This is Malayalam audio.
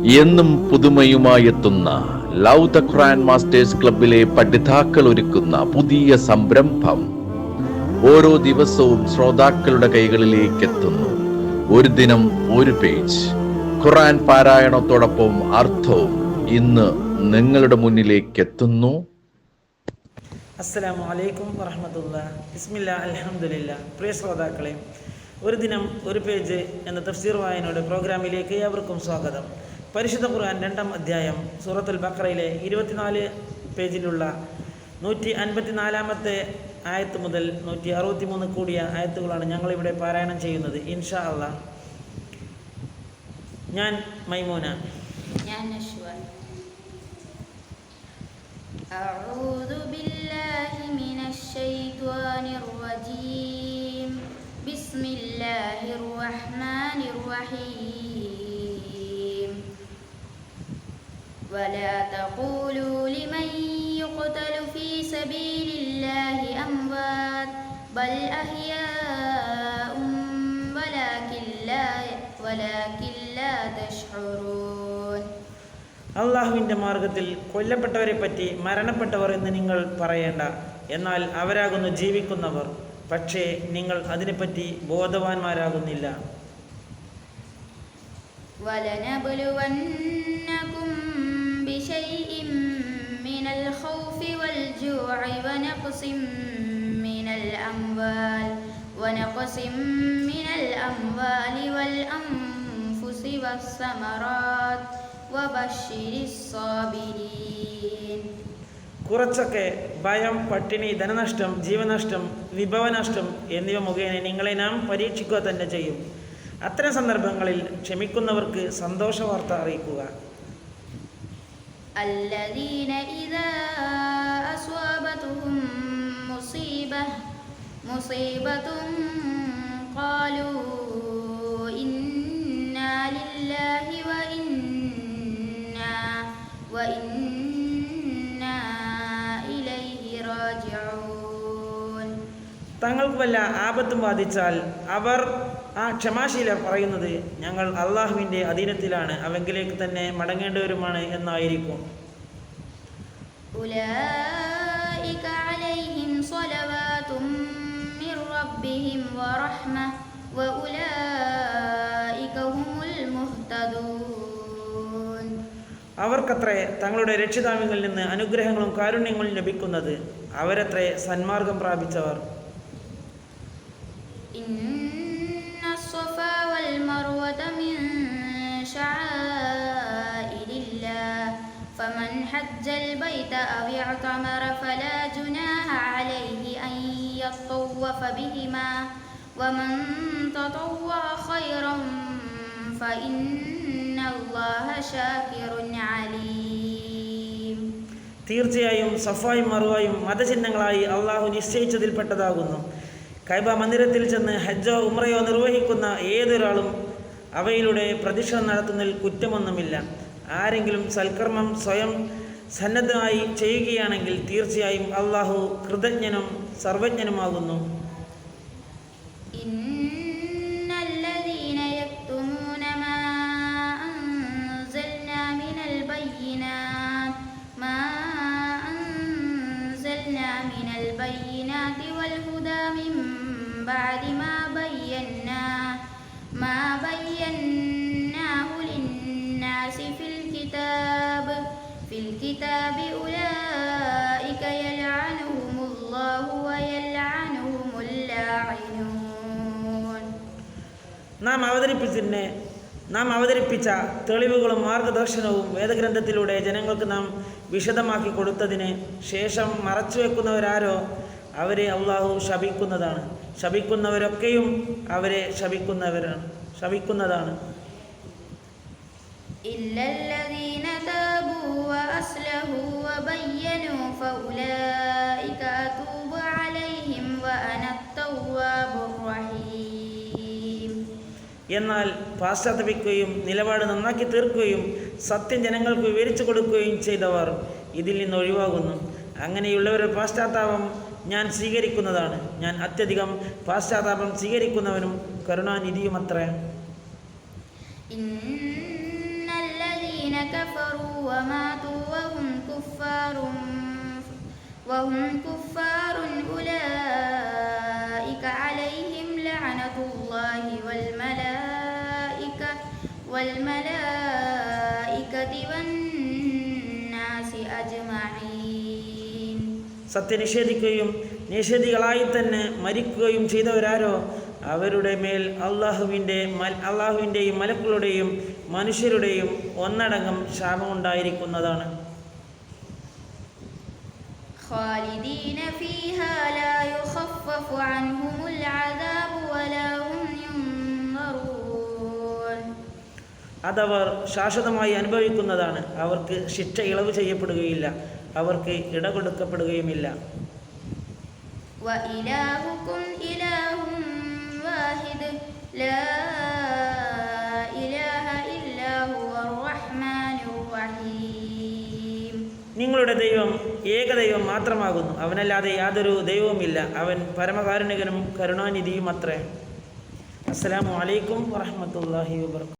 എന്നും പുതുമയുമായെത്തുന്ന ലവ് ദ ഖുർആൻ മാസ്റ്റേഴ്സ് ക്ലബിലെ പഠിതാക്കൾ ഒരുക്കുന്ന പുതിയ സംരംഭം ഓരോ ദിവസവും ശ്രോതാക്കളുടെ കൈകളിലേക്ക് എത്തുന്നു. ഒരു ദിനം ഒരു പേജ് ഖുർആൻ പാരായണത്തോടൊപ്പം അർത്ഥവും ഇന്ന് നിങ്ങളുടെ മുന്നിലേക്ക് എത്തുന്നു. അസ്സലാമു അലൈക്കും വറഹ്മത്തുള്ളാഹി. ബിസ്മില്ലാ അൽഹംദുലില്ലാ. പ്രിയ ശ്രോതാക്കളെ, ഒരു ദിനം ഒരു പേജ് എന്ന തഫ്സീർ വായനയുടെ പ്രോഗ്രാമിലേക്ക് ഏവർക്കും സ്വാഗതം. പരിശുദ്ധ ഖുർആൻ 2-ാം അധ്യായം സൂറത്തുൽ ബഖറയിലെ 24 പേജിലുള്ള 154-ാമത്തെ ആയത്ത് മുതൽ 163 കൂടിയ ആയത്തുകളാണ് ഞങ്ങളിവിടെ പാരായണം ചെയ്യുന്നത്. ഇൻഷാ അല്ലാഹ്. ഞാൻ മൈമൂന. ഞാൻ നശ്വാൻ. അഊദു ബില്ലാഹി മിനശ് ശൈത്വാനിർ റജീം. ബിസ്മില്ലാഹിർ റഹ്മാനിർ റഹീം. വലാ തഖൂലൂ ലിമൻ യുഖ്തലു ഫീ സബീലില്ലാഹി അംവാത് ബൽ അഹ്യാഉം വലാകിൻ ലാ തശ്ഉറൂൻ. അള്ളാഹുവിൻ്റെ മാർഗത്തിൽ കൊല്ലപ്പെട്ടവരെ പറ്റി മരണപ്പെട്ടവർ എന്ന് നിങ്ങൾ പറയേണ്ട, എന്നാൽ അവരാകുന്നു ജീവിക്കുന്നവർ, പക്ഷേ നിങ്ങൾ അതിനെപ്പറ്റി ബോധവാന്മാരാകുന്നില്ല. വലനബ്ലുവന്നകും ബിശൈഇൻ മിനൽ ഖൗഫി വൽ ജൂഇ വനഖ്സിൻ മിനൽ അംവാലി വൽ അൻഫുസി വസ്സമറാത്ത് വബശ്ശിരിസ് സാബിരീൻ. കുറച്ചൊക്കെ ഭയം, പട്ടിണി, ധനനഷ്ടം, ജീവനഷ്ടം, വിഭവനഷ്ടം എന്നിവ മുഖേന നിങ്ങളെ നാം പരീക്ഷിക്കുക തന്നെ ചെയ്യും. അത്തരം സന്ദർഭങ്ങളിൽ ക്ഷമിക്കുന്നവർക്ക് സന്തോഷ വാർത്ത അറിയിക്കുക. അല്ലദീന ഇദാ അസ്വാബതുഹും മുസീബത്തുൻ ഖാലൂ ഇന്നാ ലില്ലാഹി വ ഇന്നാ ഇലൈഹി റാജിഊൻ. തങ്ങൾക്ക് വല്ല ആപത്തും ബാധിച്ചാൽ അവർ ആ ക്ഷമാശീലർ പറയുന്നത് ഞങ്ങൾ അള്ളാഹുവിൻ്റെ അധീനത്തിലാണ്, അവങ്കിലേക്ക് തന്നെ മടങ്ങേണ്ടവരുമാണ് എന്നായിരിക്കും. ഉലൈക അലൈഹിം സ്വലവാതും മിർ റബ്ബിഹിം വറഹ്മ വഉലൈക ഹുമുൽ മുഹ്തദൂൻ. അവർക്കത്രേ തങ്ങളുടെ രക്ഷിതാവിൽ നിന്ന് അനുഗ്രഹങ്ങളും കാരുണ്യങ്ങളും ലഭിക്കുന്നത്, അവരത്രേ സന്മാർഗം പ്രാപിച്ചവർ. الصفا والمروة من شعائر الله فمن حج البيت أو اعتمر فلا جناح عليه أن يطوف بهما ومن تطوع خيرا فإن الله شاكر عليم. തീർച്ചയായും സഫായും മറുവായും മതചിഹ്നങ്ങളായി അള്ളാഹു നിശ്ചയിച്ചതിൽപ്പെട്ടതാകുന്നു. കഅബ മന്ദിരത്തിൽ ചെന്ന് ഹജ്ജോ ഉംറയോ നിർവഹിക്കുന്ന ഏതൊരാളും അവയിലൂടെ പ്രദക്ഷിണം നടത്തുന്നതിൽ കുറ്റമൊന്നുമില്ല. ആരെങ്കിലും സൽക്കർമ്മം സ്വയം സന്നദ്ധമായി ചെയ്യുകയാണെങ്കിൽ തീർച്ചയായും അള്ളാഹു കൃതജ്ഞനും സർവജ്ഞനുമാകുന്നു. ഇന്നല്ലദീന യക്തുമൂന മാ അൻസൽനാ മിനൽ ബയ്യിനാതി വൽ ഹുദാ മിൻ ബഅദി മാ ബയ്യന്നാഹു ലിന്നാസി ഫിൽ കിതാബി ഉലൈക യൽഅനുഹുമുല്ലാഹു വയൽഅനുഹുമുൽ ലാഇനൂൻ. നാം അവതരിപ്പിച്ച തെളിവുകളും മാർഗദർശനവും വേദഗ്രന്ഥത്തിലൂടെ ജനങ്ങൾക്ക് നാം വിശദമാക്കി കൊടുത്തതിന് ശേഷം മറച്ചുവെക്കുന്നവരാരോ അവരെ അള്ളാഹു ശപിക്കുന്നതാണ്. ശപിക്കുന്നവരൊക്കെയും അവരെ ശപിക്കുന്നതാണ്. ഇല്ലല്ലദീന താബൂ വഅസ്ലഹൂ വബയ്യനൂ ഫഉലൈക അതൂബു അലൈഹിം വഅന അത്തവ്വാബുർ റഹീം. എന്നാൽ പാശ്ചാത്തപിക്കുകയും നിലപാട് നന്നാക്കി തീർക്കുകയും സത്യം ജനങ്ങൾക്ക് വിവരിച്ചു കൊടുക്കുകയും ചെയ്തവർ ഇതിൽ നിന്ന് ഒഴിവാകുന്നു. അങ്ങനെയുള്ളവരുടെ പാശ്ചാത്താപം ഞാൻ സ്വീകരിക്കുന്നതാണ്. ഞാൻ അത്യധികം പാശ്ചാത്താപം സ്വീകരിക്കുന്നവനും കരുണാനിധിയുമത്രേ. ഇന്നല്ലദീന كفروا وماتوا وهم كفار أولئك عليهم لعنة الله والملائكة والناس أجمعين. സത്യനിഷേധിക്കുകയും നിഷേധികളായി തന്നെ മരിക്കുകയും ചെയ്തവരാരോ അവരുടെ മേൽ അള്ളാഹുവിൻ്റെയും മലക്കുകളുടെയും മനുഷ്യരുടെയും ഒന്നടങ്കം ശാപമുണ്ടായിരിക്കുന്നതാണ്. خالدين فيها لا يخفف عنهم العذاب ولا هم ينظرون. അതവർ ശാശ്വതമായി അനുഭവിക്കുന്നതാണ്. അവർക്ക് ശിക്ഷ ഇളവ് ചെയ്യപ്പെടുകയില്ല, അവർക്ക് ഇടകൊടുക്കപ്പെടുകയുമില്ല. وإلهكم إله واحد لا إله إلا هو الرحمن الرحيم. നിങ്ങളുടെ ദൈവം ഏകദൈവം മാത്രമാകുന്നു, അവനല്ലാതെ യാതൊരു ദൈവവുമില്ല, അവൻ പരമകാരുണികനും കരുണാനിധിയും അത്രേ. അസ്സലാമു അലൈക്കും വറഹ്മത്തുള്ളാഹി വബറകാതുഹു.